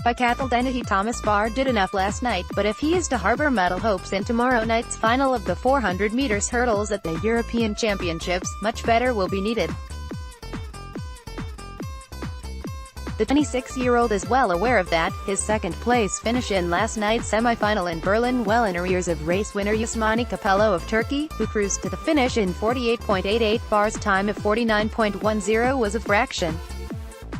by Cathal Dennehy Thomas Barr did enough last night, but if he is to harbour medal hopes in tomorrow night's final of the 400 metres hurdles at the European Championships, much better will be needed. The 26-year-old is well aware of that. His second-place finish in last night's semi-final in Berlin well in arrears of race winner Yasmani Copello of Turkey, who cruised to the finish in 48.88. Barr's time of 49.10 was a fraction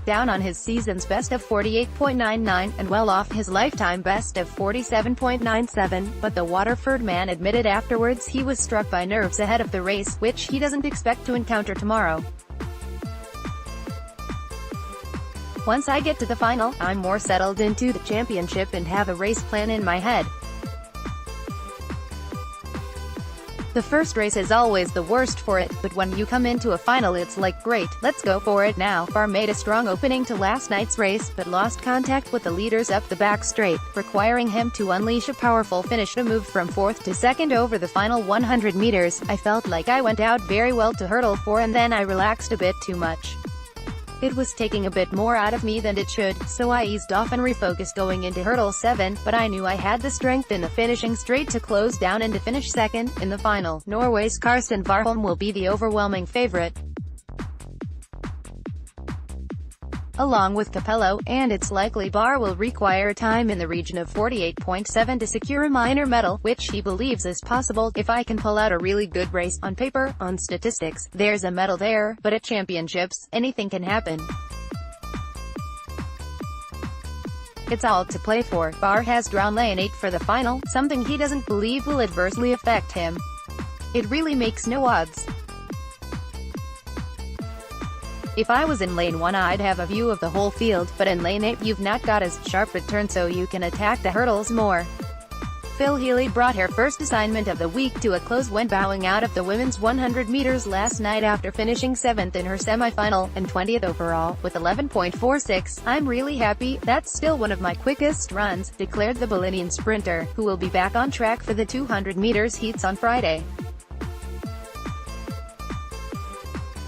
down on his season's best of 48.99, and well off his lifetime best of 47.97, but the Waterford man admitted afterwards he was struck by nerves ahead of the race, which he doesn't expect to encounter tomorrow. "Once I get to the final, I'm more settled into the championship and have a race plan in my head. The first race is always the worst for it, but when you come into a final it's like, great, let's go for it now." Barr made a strong opening to last night's race, but lost contact with the leaders up the back straight, requiring him to unleash a powerful finish to move from 4th to 2nd over the final 100 meters. "I felt like I went out very well to hurdle 4 and then I relaxed a bit too much. It was taking a bit more out of me than it should, so I eased off and refocused going into hurdle 7, but I knew I had the strength in the finishing straight to close down and to finish second." In the final, Norway's Karsten Warholm will be the overwhelming favourite, along with Copello, and it's likely Barr will require time in the region of 48.7 to secure a minor medal, which he believes is possible. "If I can pull out a really good race, on paper, on statistics, there's a medal there, but at championships, anything can happen. It's all to play for." Barr has drawn lane 8 for the final, something he doesn't believe will adversely affect him. "It really makes no odds. If I was in lane 1 I'd have a view of the whole field, but in lane 8 you've not got as sharp a turn so you can attack the hurdles more." Phil Healy brought her first assignment of the week to a close when bowing out of the women's 100 meters last night after finishing 7th in her semi-final, and 20th overall, with 11.46. "I'm really happy, that's still one of my quickest runs," declared the Bolivian sprinter, who will be back on track for the 200 meters heats on Friday.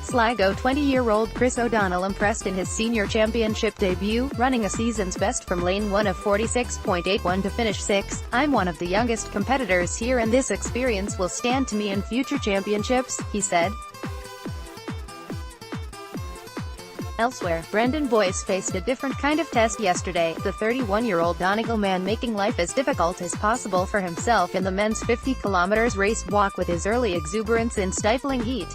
Sligo 20-year-old Chris O'Donnell impressed in his senior championship debut, running a season's best from lane 1 of 46.81 to finish 6th. "I'm one of the youngest competitors here and this experience will stand to me in future championships," he said. Elsewhere, Brendan Boyce faced a different kind of test yesterday, the 31-year-old Donegal man making life as difficult as possible for himself in the men's 50 km race walk with his early exuberance in stifling heat.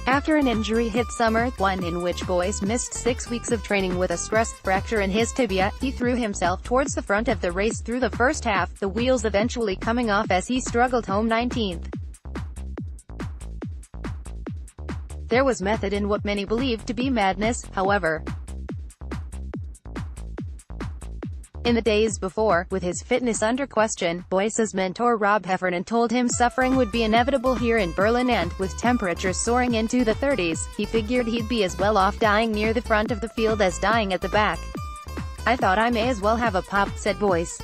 After an injury-hit summer, one in which Boyce missed 6 weeks of training with a stress fracture in his tibia, he threw himself towards the front of the race through the first half, the wheels eventually coming off as he struggled home 19th. There was method in what many believed to be madness, however. In the days before, with his fitness under question, Boyce's mentor Rob Heffernan told him suffering would be inevitable here in Berlin and, with temperatures soaring into the 30s, he figured he'd be as well off dying near the front of the field as dying at the back. "I thought I may as well have a pop," said Boyce.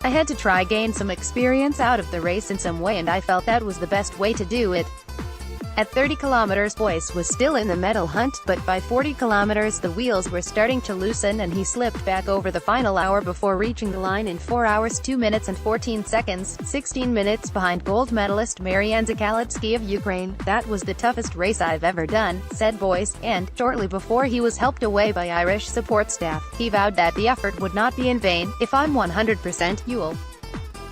"I had to try gain some experience out of the race in some way and I felt that was the best way to do it." At 30 km Boyce was still in the medal hunt, but by 40 km the wheels were starting to loosen and he slipped back over the final hour before reaching the line in 4 hours 2 minutes and 14 seconds, 16 minutes behind gold medalist Marianne Zakalitsky of Ukraine. "That was the toughest race I've ever done," said Boyce, and, shortly before he was helped away by Irish support staff, he vowed that the effort would not be in vain. "If I'm 100%, you'll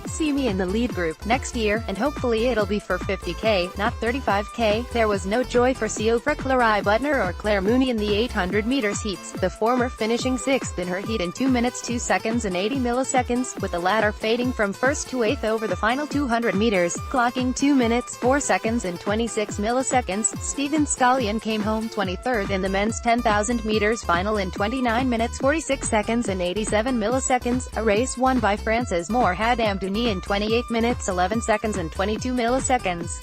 see me in the lead group next year, and hopefully it'll be for 50k, not 35k. There was no joy for Siofra Clary Butner or Claire Mooney in the 800 meters heats, the former finishing 6th in her heat in 2 minutes 2 seconds and 80 milliseconds, with the latter fading from 1st to 8th over the final 200 meters, clocking 2 minutes 4 seconds and 26 milliseconds. Stephen Scullion came home 23rd in the men's 10,000 meters final in 29 minutes 46 seconds and 87 milliseconds, a race won by France's Mourad Amdouni in 28 minutes 11 seconds and 22 milliseconds.